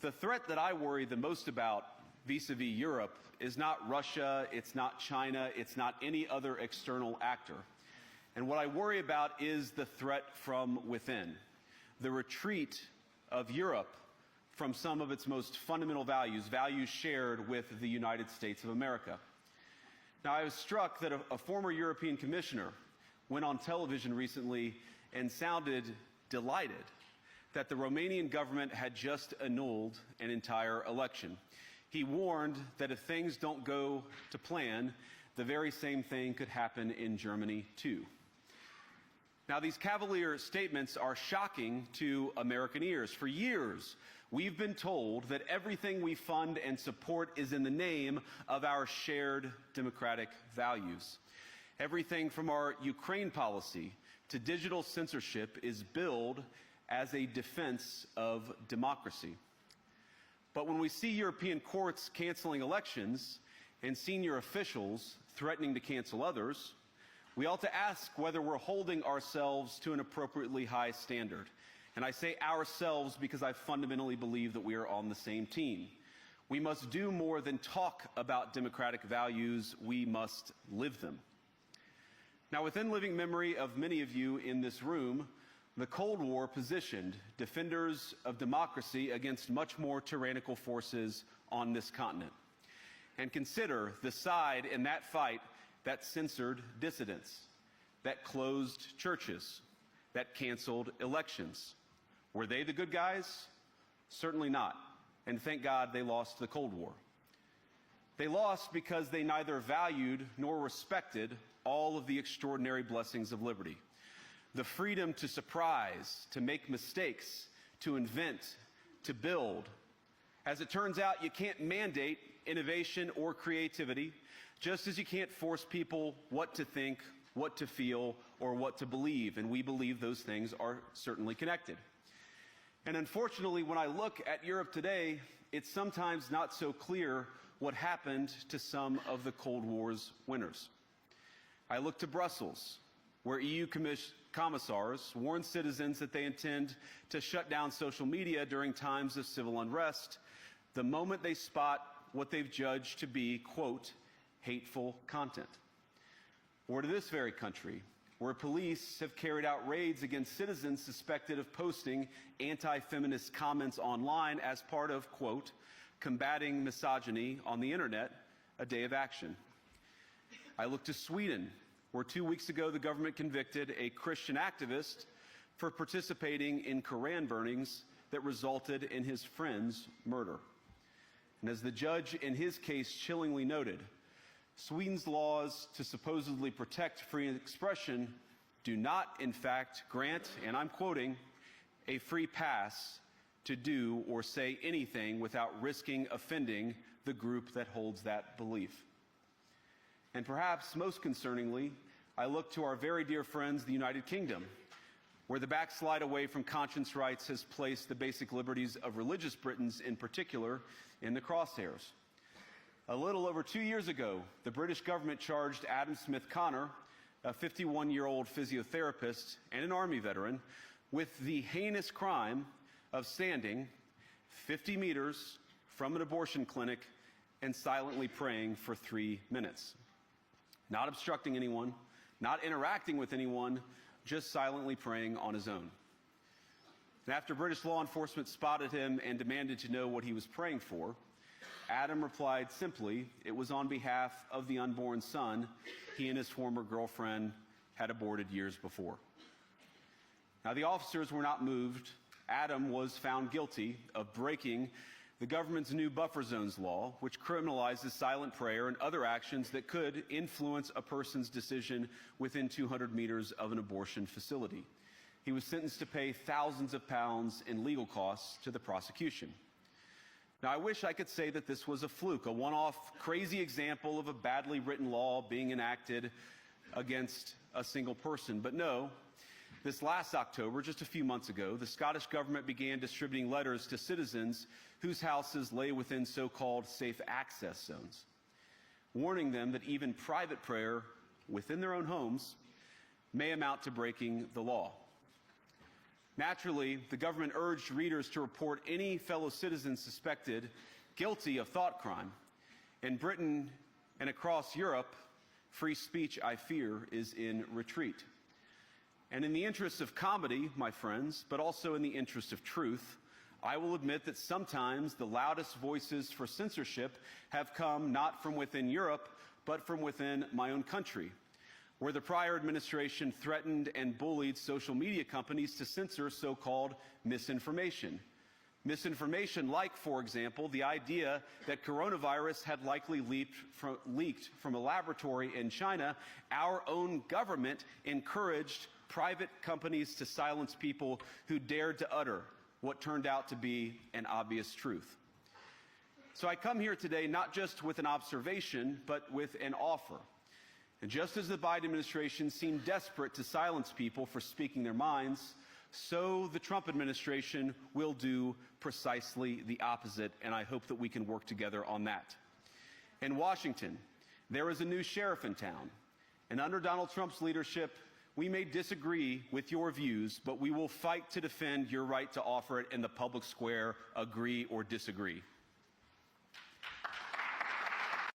The threat that I worry the most about vis-a-vis Europe is not Russia, it's not China, it's not any other external actor. And what I worry about is the threat from within, the retreat of Europe from some of its most fundamental values, values shared with the United States of America. Now, I was struck that a former European commissioner went on television recently and sounded delighted that the Romanian government had just annulled an entire election. He warned that if things don't go to plan, the very same thing could happen in Germany too. Now, these cavalier statements are shocking to American ears. For years, we've been told that everything we fund and support is in the name of our shared democratic values. Everything from our Ukraine policy to digital censorship is billed as a defense of democracy. But when we see European courts canceling elections and senior officials threatening to cancel others, we ought to ask whether we're holding ourselves to an appropriately high standard. And I say ourselves because I fundamentally believe that we are on the same team. We must do more than talk about democratic values, we must live them. Now, within living memory of many of you in this room, the Cold War positioned defenders of democracy against much more tyrannical forces on this continent. And consider the side in that fight that censored dissidents, that closed churches, that canceled elections. Were they the good guys? Certainly not. And thank God they lost the Cold War. They lost because they neither valued nor respected all of the extraordinary blessings of liberty. The freedom to surprise, to make mistakes, to invent, to build. As it turns out, you can't mandate innovation or creativity, just as you can't force people what to think, what to feel, or what to believe. And we believe those things are certainly connected. And unfortunately, when I look at Europe today, it's sometimes not so clear what happened to some of the Cold War's winners. I look to Brussels, where EU commissars warn citizens that they intend to shut down social media during times of civil unrest the moment they spot what they've judged to be, quote, hateful content. Or to this very country, where police have carried out raids against citizens suspected of posting anti-feminist comments online as part of, quote, combating misogyny on the internet, a day of action. I look to Sweden, where 2 weeks ago the government convicted a Christian activist for participating in Koran burnings that resulted in his friend's murder. And as the judge in his case chillingly noted, Sweden's laws to supposedly protect free expression do not, in fact, grant, and I'm quoting, a free pass to do or say anything without risking offending the group that holds that belief. And perhaps most concerningly, I look to our very dear friends, the United Kingdom, where the backslide away from conscience rights has placed the basic liberties of religious Britons in particular in the crosshairs. A little over 2 years ago, the British government charged Adam Smith Connor, a 51-year-old physiotherapist and an Army veteran, with the heinous crime of standing 50 meters from an abortion clinic and silently praying for 3 minutes. Not obstructing anyone, not interacting with anyone, just silently praying on his own. And after British law enforcement spotted him and demanded to know what he was praying for, Adam replied simply, it was on behalf of the unborn son he and his former girlfriend had aborted years before. Now, the officers were not moved. Adam was found guilty of breaking the government's new buffer zones law, which criminalizes silent prayer and other actions that could influence a person's decision within 200 meters of an abortion facility. He was sentenced to pay thousands of pounds in legal costs to the prosecution. Now, I wish I could say that this was a fluke, a one-off crazy example of a badly written law being enacted against a single person. But no, this last October, just a few months ago, the Scottish government began distributing letters to citizens whose houses lay within so-called safe access zones, warning them that even private prayer within their own homes may amount to breaking the law. Naturally, the government urged readers to report any fellow citizen suspected guilty of thought crime. In Britain and across Europe, free speech, I fear, is in retreat. And in the interest of comedy, my friends, but also in the interest of truth, I will admit that sometimes the loudest voices for censorship have come not from within Europe, but from within my own country, where the prior administration threatened and bullied social media companies to censor so-called misinformation. Misinformation like, for example, the idea that coronavirus had likely leaked from a laboratory in China. Our own government encouraged private companies to silence people who dared to utter what turned out to be an obvious truth. So I come here today not just with an observation, but with an offer. And just as the Biden administration seemed desperate to silence people for speaking their minds, so the Trump administration will do precisely the opposite, and I hope that we can work together on that. In Washington, there is a new sheriff in town, and under Donald Trump's leadership, we may disagree with your views, but we will fight to defend your right to offer it in the public square, agree or disagree.